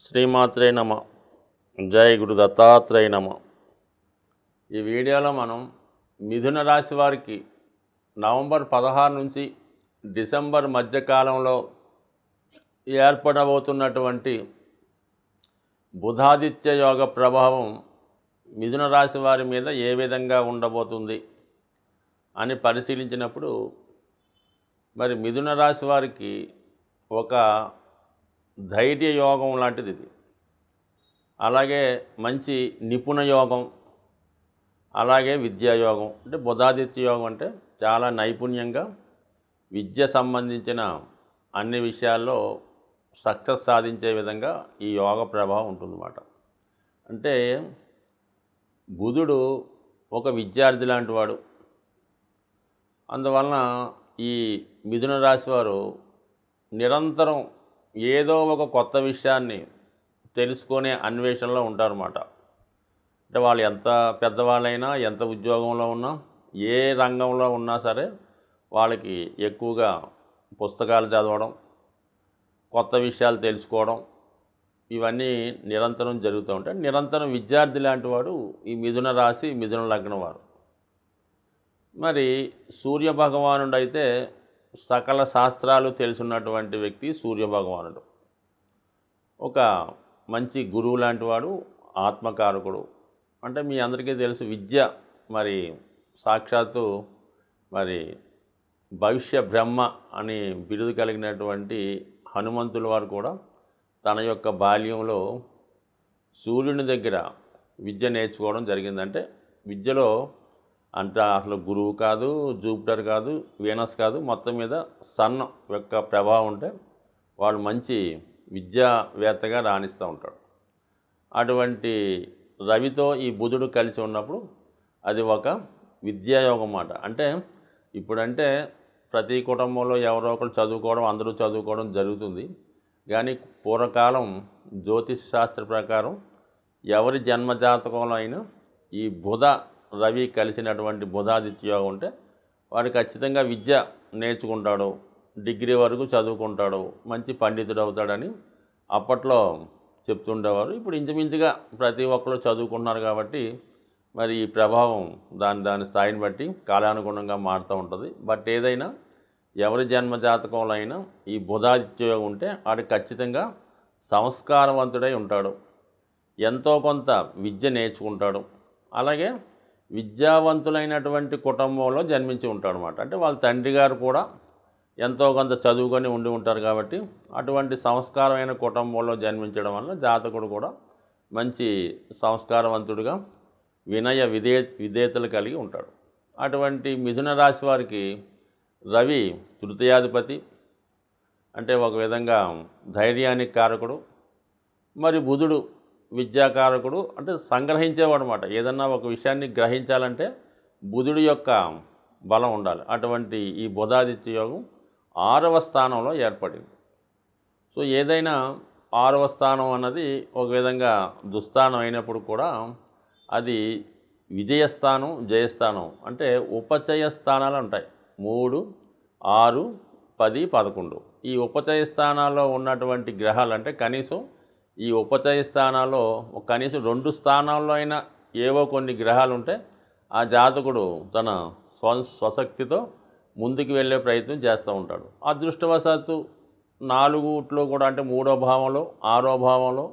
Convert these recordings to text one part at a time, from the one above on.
శ్రీమాత్రే నమ. జై గురు దత్తాత్రేయ నమ. ఈ వీడియోలో మనం మిథున రాశి వారికి నవంబర్ 16 నుంచి డిసెంబర్ మధ్యకాలంలో ఏర్పడబోతున్నటువంటి బుధాదిత్య యోగ ప్రభావం మిథున రాశి వారి మీద ఏ విధంగా ఉండబోతుంది అని పరిశీలించినప్పుడు మరి మిథున రాశి వారికి ఒక ధైర్య యోగం లాంటిది ఇది. అలాగే మంచి నిపుణ యోగం, అలాగే విద్యాయోగం. అంటే బుధాదిత్య యోగం అంటే చాలా నైపుణ్యంగా విద్య సంబంధించిన అన్ని విషయాల్లో సక్సెస్ సాధించే విధంగా ఈ యోగ ప్రభావం ఉంటుందన్నమాట. అంటే బుధుడు ఒక విద్యార్థి లాంటి వాడు. అందువలన ఈ మిథున రాశి వారు నిరంతరం ఏదో ఒక కొత్త విషయాన్ని తెలుసుకునే అన్వేషణలో ఉంటారన్నమాట. అంటే వాళ్ళు ఎంత పెద్దవాళ్ళైనా, ఎంత ఉద్యోగంలో ఉన్నా, ఏ రంగంలో ఉన్నా సరే వాళ్ళకి ఎక్కువగా పుస్తకాలు చదవడం, కొత్త విషయాలు తెలుసుకోవడం, ఇవన్నీ నిరంతరం జరుగుతూ ఉంటాయి. నిరంతరం విద్యార్థి లాంటి వాడు ఈ మిథున రాశి, మిథున లగ్నం వారు. మరి సూర్యభగవానుడు అయితే సకల శాస్త్రాలు తెలుసున్నటువంటి వ్యక్తి సూర్యభగవానుడు. ఒక మంచి గురువు లాంటి వాడు, ఆత్మకారకుడు. అంటే మీ అందరికీ తెలుసు విద్య మరి సాక్షాత్తు మరి భవిష్య బ్రహ్మ అని బిరుదు కలిగినటువంటి హనుమంతుల వారు కూడా తన యొక్క బాల్యంలో సూర్యుని దగ్గర విద్య నేర్చుకోవడం జరిగిందంటే విద్యలో అంటే అసలు గురువు కాదు, జూపిటర్ కాదు, వీనస్ కాదు, మొత్తం మీద సన్ యొక్క ప్రభావం ఉంటే వాడు మంచి విద్యావేత్తగా రాణిస్తూ ఉంటాడు. అటువంటి రవితో ఈ బుధుడు కలిసి ఉన్నప్పుడు అది ఒక విద్యాయోగం అన్నమాట. అంటే ఇప్పుడంటే ప్రతి కుటుంబంలో ఎవరో ఒకరు చదువుకోవడం, అందరూ చదువుకోవడం జరుగుతుంది. కానీ పూర్వకాలం జ్యోతిష్ శాస్త్ర ప్రకారం ఎవరి జన్మజాతకంలో అయినా ఈ బుధ రవి కలిసినటువంటి బుధాదిత్య యోగం ఉంటే వాడు ఖచ్చితంగా విద్య నేర్చుకుంటాడు, డిగ్రీ వరకు చదువుకుంటాడు, మంచి పండితుడు అవుతాడని అప్పట్లో చెప్తుండేవారు. ఇప్పుడు ఇంచుమించుగా ప్రతి ఒక్కరు చదువుకుంటున్నారు కాబట్టి మరి ఈ ప్రభావం దాని స్థాయిని బట్టి కాలానుగుణంగా మారుతూ ఉంటుంది. బట్ ఏదైనా ఎవరి జన్మజాతకంలో అయినా ఈ బుధాదిత్య యోగం ఉంటే వాడు ఖచ్చితంగా సంస్కారవంతుడై ఉంటాడు, ఎంతో కొంత విద్య నేర్చుకుంటాడు, అలాగే విద్యావంతులైనటువంటి కుటుంబంలో జన్మించి ఉంటాడు అన్నమాట. అంటే వాళ్ళ తండ్రి గారు కూడా ఎంతో కొంత చదువుకొని ఉండి ఉంటారు కాబట్టి అటువంటి సంస్కారమైన కుటుంబంలో జన్మించడం వల్ల జాతకుడు కూడా మంచి సంస్కారవంతుడిగా వినయ విధేయతలు కలిగి ఉంటాడు. అటువంటి మిథున రాశి వారికి రవి తృతీయాధిపతి, అంటే ఒక విధంగా ధైర్యానికి కారకుడు. మరి బుధుడు విద్యాకారకుడు, అంటే సంగ్రహించేవాడు అన్నమాట. ఏదన్నా ఒక విషయాన్ని గ్రహించాలంటే బుధుడి యొక్క బలం ఉండాలి. అటువంటి ఈ బుధాదిత్య యోగం 6వ స్థానంలో ఏర్పడింది. సో ఏదైనా 6వ స్థానం అన్నది ఒక విధంగా దుస్థానం అయినప్పుడు కూడా అది విజయస్థానం, జయస్థానం. అంటే ఉపచయ స్థానాలు ఉంటాయి 3, 6, 10, 11. ఈ ఉపచయ స్థానాల్లో ఉన్నటువంటి గ్రహాలు అంటే కనీసం ఈ ఉపచయ స్థానాల్లో కనీసం 2 స్థానాల్లో అయినా ఏవో కొన్ని గ్రహాలు ఉంటే ఆ జాతకుడు తన స్వశక్తితో ముందుకు వెళ్ళే ప్రయత్నం చేస్తూ ఉంటాడు. అదృష్టవశాత్తు 4 కూడా అంటే 3వ భావంలో, 6వ భావంలో,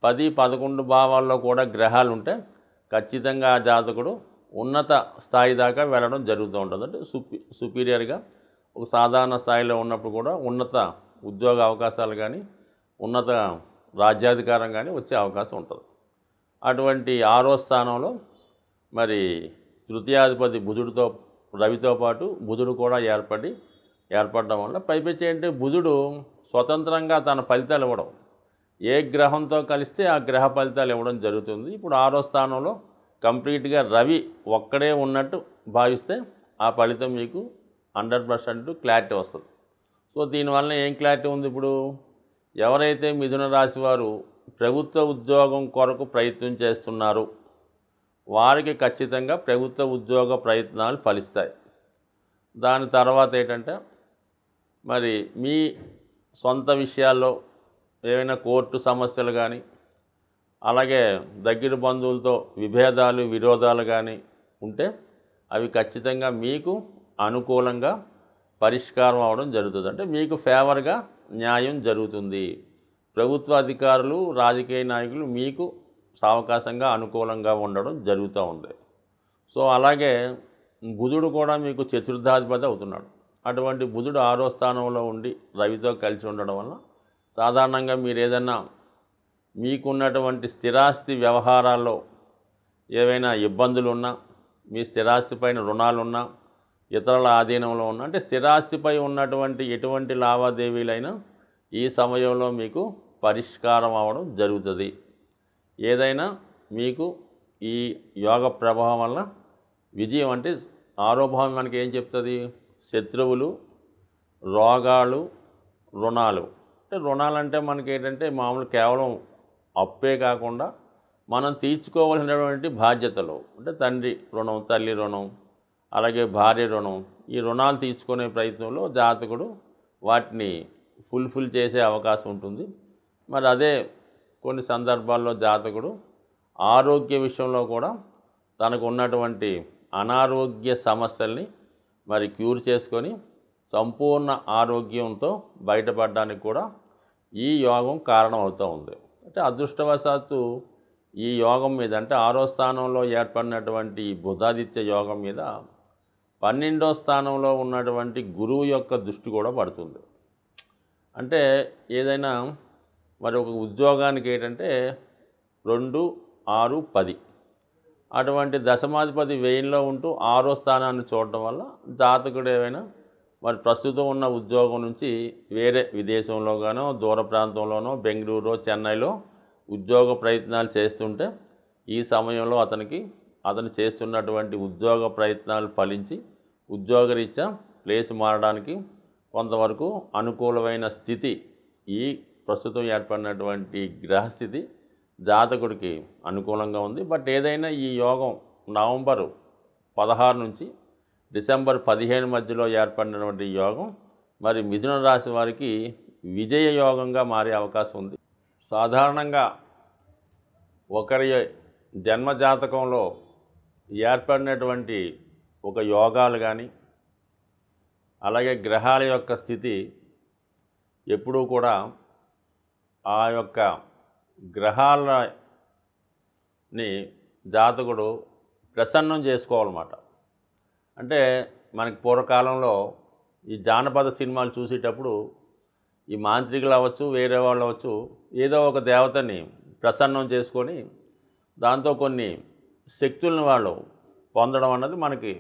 10, 11 భావాల్లో కూడా గ్రహాలు ఉంటే ఖచ్చితంగా ఆ జాతకుడు ఉన్నత స్థాయి దాకా వెళ్ళడం జరుగుతూ ఉంటుంది. అంటే సుపీరియర్గా ఒక సాధారణ స్థాయిలో ఉన్నప్పుడు కూడా ఉన్నత ఉద్యోగ అవకాశాలు కానీ, ఉన్నత రాజ్యాధికారం కానీ వచ్చే అవకాశం ఉంటుంది. అటువంటి 6వ స్థానంలో మరి తృతీయాధిపతి బుధుడితో రవితో పాటు బుధుడు కూడా ఏర్పడడం వల్ల పైపెచ్చి అంటే బుధుడు స్వతంత్రంగా తన ఫలితాలు ఇవ్వడం, ఏ గ్రహంతో కలిస్తే ఆ గ్రహ ఫలితాలు ఇవ్వడం జరుగుతుంది. ఇప్పుడు 6వ స్థానంలో కంప్లీట్గా రవి ఒక్కడే ఉన్నట్టు భావిస్తే ఆ ఫలితం మీకు 100% క్లారిటీ వస్తుంది. సో దీనివల్ల ఏం క్లారిటీ ఉంది? ఇప్పుడు ఎవరైతే మిథున రాశి వారు ప్రభుత్వ ఉద్యోగం కొరకు ప్రయత్నం చేస్తున్నారు వారికి ఖచ్చితంగా ప్రభుత్వ ఉద్యోగ ప్రయత్నాలు ఫలిస్తాయి. దాని తర్వాత ఏంటంటే మరి మీ సొంత విషయాల్లో ఏవైనా కోర్టు సమస్యలు కానీ, అలాగే దగ్గర బంధువులతో విభేదాలు విరోధాలు కానీ ఉంటే అవి ఖచ్చితంగా మీకు అనుకూలంగా పరిష్కారం అవడం జరుగుతుంది. అంటే మీకు ఫేవర్గా న్యాయం జరుగుతుంది. ప్రభుత్వ అధికారులు రాజకీయ నాయకులు మీకు సావకాశంగా అనుకూలంగా ఉండడం జరుగుతూ ఉంది. సో అలాగే బుధుడు కూడా మీకు చతుర్థాధిపతి అవుతున్నాడు. అటువంటి బుధుడు 6వ స్థానంలో ఉండి రవితో కలిసి ఉండడం వల్ల సాధారణంగా మీరు ఏదైనా మీకున్నటువంటి స్థిరాస్తి వ్యవహారాల్లో ఏవైనా ఇబ్బందులు ఉన్నా, మీ స్థిరాస్తి పైన రుణాలున్నా, ఇతరుల ఆధీనంలో ఉన్న అంటే స్థిరాస్తిపై ఉన్నటువంటి ఎటువంటి లావాదేవీలైనా ఈ సమయంలో మీకు పరిష్కారం అవ్వడం జరుగుతుంది. ఏదైనా మీకు ఈ యోగ ప్రభావం వల్ల విజయం అంటే 6వ భావం మనకి ఏం చెప్తుంది? శత్రువులు, రోగాలు, రుణాలు. అంటే రుణాలంటే మనకి ఏంటంటే మామూలు కేవలం అప్పే కాకుండా మనం తీర్చుకోవాల్సినటువంటి బాధ్యతలు అంటే తండ్రి రుణం, తల్లి రుణం, అలాగే భార్య రుణం. ఈ రుణాలు తీర్చుకునే ప్రయత్నంలో జాతకుడు వాటిని ఫుల్ఫిల్ చేసే అవకాశం ఉంటుంది. మరి అదే కొన్ని సందర్భాల్లో జాతకుడు ఆరోగ్య విషయంలో కూడా తనకు ఉన్నటువంటి అనారోగ్య సమస్యల్ని మరి క్యూర్ చేసుకొని సంపూర్ణ ఆరోగ్యంతో బయటపడడానికి కూడా ఈ యోగం కారణం అవుతూ ఉంది. అంటే అదృష్టవశాత్తు ఈ యోగం మీద అంటే 6వ స్థానంలో ఏర్పడినటువంటి బుధాదిత్య యోగం మీద 12వ స్థానంలో ఉన్నటువంటి గురువు యొక్క దృష్టి కూడా పడుతుంది. అంటే ఏదైనా మరి ఒక ఉద్యోగానికి ఏంటంటే 2, 6, 10 అటువంటి దశమాధిపతి వ్యయంలో ఉంటూ 6వ స్థానాన్ని చూడటం వల్ల జాతకుడు ఏమైనా మరి ప్రస్తుతం ఉన్న ఉద్యోగం నుంచి వేరే విదేశంలోగానో, దూర ప్రాంతంలోనో, బెంగళూరు, చెన్నైలో ఉద్యోగ ప్రయత్నాలు చేస్తుంటే ఈ సమయంలో అతను చేస్తున్నటువంటి ఉద్యోగ ప్రయత్నాలు ఫలించి ఉద్యోగరీత్యా ప్లేస్ మారడానికి కొంతవరకు అనుకూలమైన స్థితి ఈ ప్రస్తుతం ఏర్పడినటువంటి గ్రహస్థితి జాతకుడికి అనుకూలంగా ఉంది. బట్ ఏదైనా ఈ యోగం నవంబర్ 16 నుంచి డిసెంబర్ 15 మధ్యలో ఏర్పడినటువంటి యోగం మరి మిథున రాశి వారికి విజయ యోగంగా మారే అవకాశం ఉంది. సాధారణంగా ఒకరి జన్మజాతకంలో ఏర్పడినటువంటి ఒక యోగాలు కానీ అలాగే గ్రహాల యొక్క స్థితి ఎప్పుడూ కూడా ఆ యొక్క గ్రహాలని జాతకుడు ప్రసన్నం చేసుకోవాలన్నమాట. అంటే మనకి పూర్వకాలంలో ఈ జానపద సినిమాలు చూసేటప్పుడు ఈ మాంత్రికులు అవ్వచ్చు, వేరే వాళ్ళు అవ్వచ్చు, ఏదో ఒక దేవతని ప్రసన్నం చేసుకొని దాంతో కొన్ని శక్తులను వాళ్ళు పొందడం అన్నది మనకి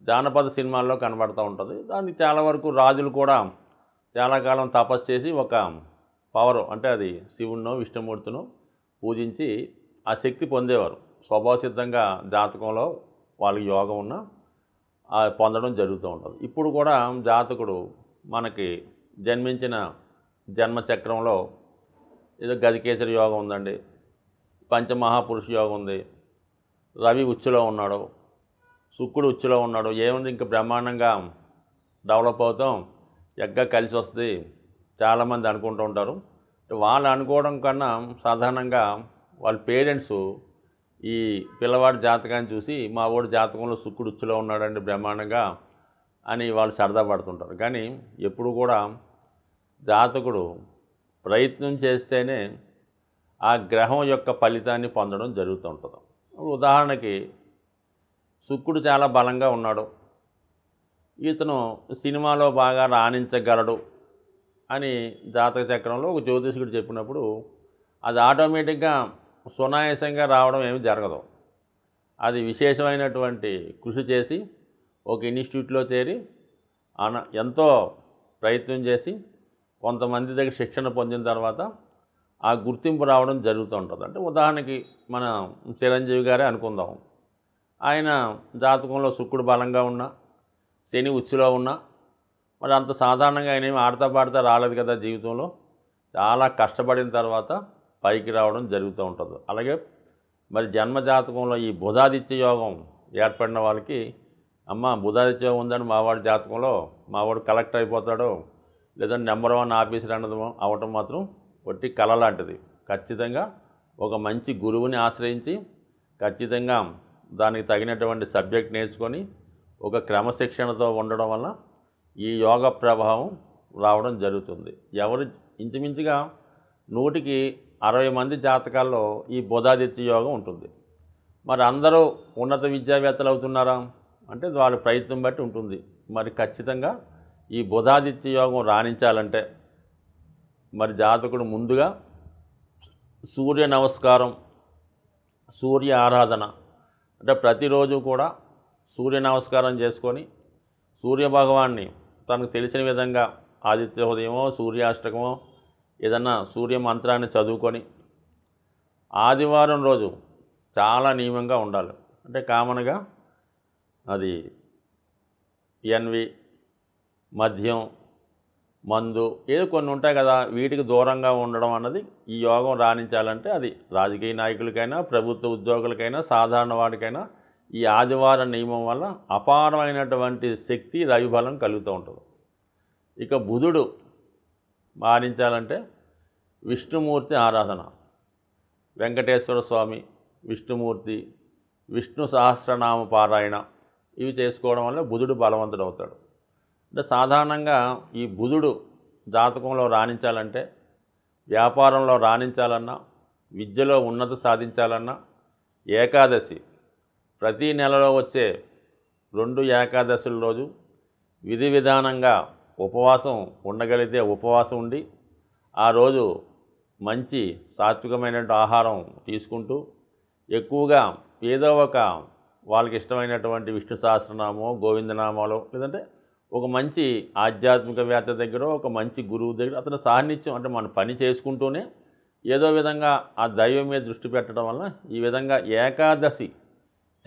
జానపద సినిమాల్లో కనబడుతూ ఉంటుంది. దానికి చాలా వరకు రాజులు కూడా చాలా కాలం తపస్సు చేసి ఒక పవర్ అంటే అది శివుణ్ణో విష్ణుమూర్తినో పూజించి ఆ శక్తి పొందేవారు. స్వభావసిద్ధంగా జాతకంలో వాళ్ళకి యోగం ఉన్న పొందడం జరుగుతూ ఉంటుంది. ఇప్పుడు కూడా జాతకుడు మనకి జన్మించిన జన్మచక్రంలో ఏదో గజకేసరి యోగం ఉందండి, పంచమహాపురుష యోగం ఉంది, రవి ఉచ్చులో ఉన్నాడు, శుక్రుడు ఉచ్చులో ఉన్నాడు, ఏముంది ఇంకా బ్రహ్మాండంగా డెవలప్ అవుతాం, ఎగ్గా కలిసి వస్తుంది చాలామంది అనుకుంటూ ఉంటారు. వాళ్ళు అనుకోవడం కన్నా సాధారణంగా వాళ్ళ పేరెంట్స్ ఈ పిల్లవాడి జాతకాన్ని చూసి మా వాడి జాతకంలో శుక్రుడు ఉచ్చులో ఉన్నాడండి బ్రహ్మాండంగా అని వాళ్ళు సరదా పడుతుంటారు. కానీ ఎప్పుడు కూడా జాతకుడు ప్రయత్నం చేస్తేనే ఆ గ్రహం యొక్క ఫలితాన్ని పొందడం జరుగుతూ ఉంటుంది. ఉదాహరణకి శుక్రుడు చాలా బలంగా ఉన్నాడు, ఇతను సినిమాలో బాగా రాణించగలడు అని జాతక చక్రంలో ఒక జ్యోతిష్కుడు చెప్పినప్పుడు అది ఆటోమేటిక్గా సునాయాసంగా రావడం ఏమి జరగదు. అది విశేషమైనటువంటి కృషి చేసి ఒక ఇన్స్టిట్యూట్లో చేరి ఎంతో ప్రయత్నం చేసి కొంతమంది దగ్గర శిక్షణ పొందిన తర్వాత ఆ గుర్తింపు రావడం జరుగుతూ ఉంటుంది. అంటే ఉదాహరణకి మన చిరంజీవి గారే అనుకుందాం, ఆయన జాతకంలో శుక్రుడు బలంగా ఉన్నా, శని ఉచ్చులో ఉన్నా, మరి అంత సాధారణంగా ఆయన ఏమి ఆడతా పాడుతా రాలేదు కదా. జీవితంలో చాలా కష్టపడిన తర్వాత పైకి రావడం జరుగుతూ ఉంటుంది. అలాగే మరి జన్మజాతకంలో ఈ బుధాదిత్య యోగం ఏర్పడిన వాళ్ళకి బుధాదిత్య యోగం ఉందని మావాడి జాతకంలో మావాడు కలెక్టర్ అయిపోతాడు, లేదంటే నెంబర్ 1 ఆఫీసర్ అన్నది అవటం మాత్రం ఒట్టి కళ లాంటిది. ఖచ్చితంగా ఒక మంచి గురువుని ఆశ్రయించి ఖచ్చితంగా దానికి తగినటువంటి సబ్జెక్ట్ నేర్చుకొని ఒక క్రమశిక్షణతో ఉండడం వల్ల ఈ యోగ ప్రభావం రావడం జరుగుతుంది. ఎవరు ఇంచుమించుగా 100కి 60 మంది జాతకాల్లో ఈ బుధాదిత్య యోగం ఉంటుంది. మరి అందరూ ఉన్నత విద్యావేత్తలు అవుతున్నారా అంటే వాళ్ళ ప్రయత్నం బట్టి ఉంటుంది. మరి ఖచ్చితంగా ఈ బుధాదిత్య యోగం రాణించాలంటే మరి జాతకుడు ముందుగా సూర్య నమస్కారం, సూర్య ఆరాధన అంటే ప్రతిరోజు కూడా సూర్య నమస్కారం చేసుకొని సూర్యభగవాన్ని తనకు తెలిసిన విధంగా ఆదిత్య హృదయమో సూర్యాష్టకమో ఏదన్నా సూర్య మంత్రాన్ని చదువుకొని ఆదివారం రోజు చాలా నియమంగా ఉండాలి. అంటే కామన్గా అది ఎన్వి, మద్యం, మందు ఏదో కొన్ని ఉంటాయి కదా, వీటికి దూరంగా ఉండడం అన్నది ఈ యోగం రాణించాలంటే అది రాజకీయ నాయకులకైనా ప్రభుత్వ ఉద్యోగులకైనా సాధారణ వాడికైనా ఈ ఆదివారం నియమం వల్ల అపారమైనటువంటి శక్తి రవిబలం కలుగుతూ ఉంటుంది. ఇక బుధుడు మారించాలంటే విష్ణుమూర్తి ఆరాధన, వెంకటేశ్వర స్వామి, విష్ణుమూర్తి, విష్ణు సహస్రనామ పారాయణ ఇవి చేసుకోవడం వల్ల బుధుడు బలవంతుడు అవుతాడు. అంటే సాధారణంగా ఈ బుధుడు జాతకంలో రాణించాలంటే వ్యాపారంలో రాణించాలన్నా విద్యలో ఉన్నతి సాధించాలన్నా ఏకాదశి ప్రతి నెలలో వచ్చే 2 ఏకాదశుల రోజు విధి విధానంగా ఉపవాసం ఉండగలిగితే ఉపవాసం ఉండి ఆ రోజు మంచి సాత్వికమైనటువంటి ఆహారం తీసుకుంటూ ఎక్కువగా ఏదో ఒక వాళ్ళకి ఇష్టమైనటువంటి విష్ణు సహస్రనామో గోవిందనామాలో లేదంటే ఒక మంచి ఆధ్యాత్మికవేత్త దగ్గర ఒక మంచి గురువు దగ్గర అతను సాన్నిధ్యం అంటే మన పని చేసుకుంటూనే ఏదో విధంగా ఆ దైవం మీద దృష్టి పెట్టడం వల్ల ఈ విధంగా ఏకాదశి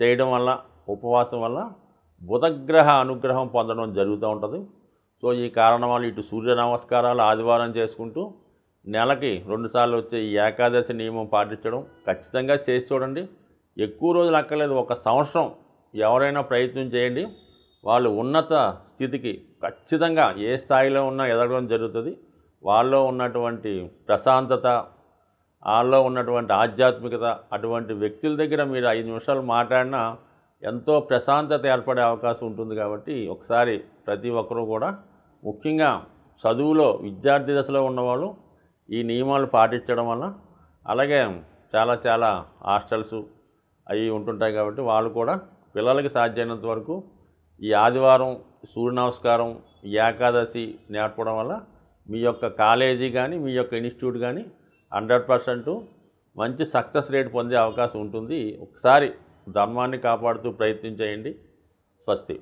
చేయడం వల్ల ఉపవాసం వల్ల బుధగ్రహ అనుగ్రహం పొందడం జరుగుతూ ఉంటుంది. సో ఈ కారణం వల్ల ఇటు సూర్య నమస్కారాలు ఆదివారం చేసుకుంటూ నెలకి 2 సార్లు వచ్చే ఈ ఏకాదశి నియమం పాటించడం ఖచ్చితంగా చేసి చూడండి. ఎక్కువ రోజులు అక్కర్లేదు, 1 సంవత్సరం ఎవరైనా ప్రయత్నం చేయండి. వాళ్ళు ఉన్నత స్థితికి ఖచ్చితంగా ఏ స్థాయిలో ఉన్నా ఎదగడం జరుగుతుంది. వాళ్ళలో ఉన్నటువంటి ప్రశాంతత, వాళ్ళలో ఉన్నటువంటి ఆధ్యాత్మికత అటువంటి వ్యక్తుల దగ్గర మీరు 5 నిమిషాలు మాట్లాడినా ఎంతో ప్రశాంతత ఏర్పడే అవకాశం ఉంటుంది. కాబట్టి ఒకసారి ప్రతి ఒక్కరూ కూడా ముఖ్యంగా చదువులో విద్యార్థి దశలో ఉన్నవాళ్ళు ఈ నియమాలు పాటించడం వల్ల అలాగే చాలా హాస్టల్స్ అవి ఉంటుంటాయి కాబట్టి వాళ్ళు కూడా పిల్లలకి సాధ్యమైనంత వరకు ఈ ఆదివారం సూర్య నమస్కారం ఏకాదశి నేర్పడం వల్ల మీ యొక్క కాలేజీ కానీ మీ యొక్క ఇన్స్టిట్యూట్ కానీ 100% మంచి సక్సెస్ రేట్ పొందే అవకాశం ఉంటుంది. ఒకసారి ధర్మాన్ని కాపాడుతూ ప్రయత్నం చేయండి. స్వస్తి.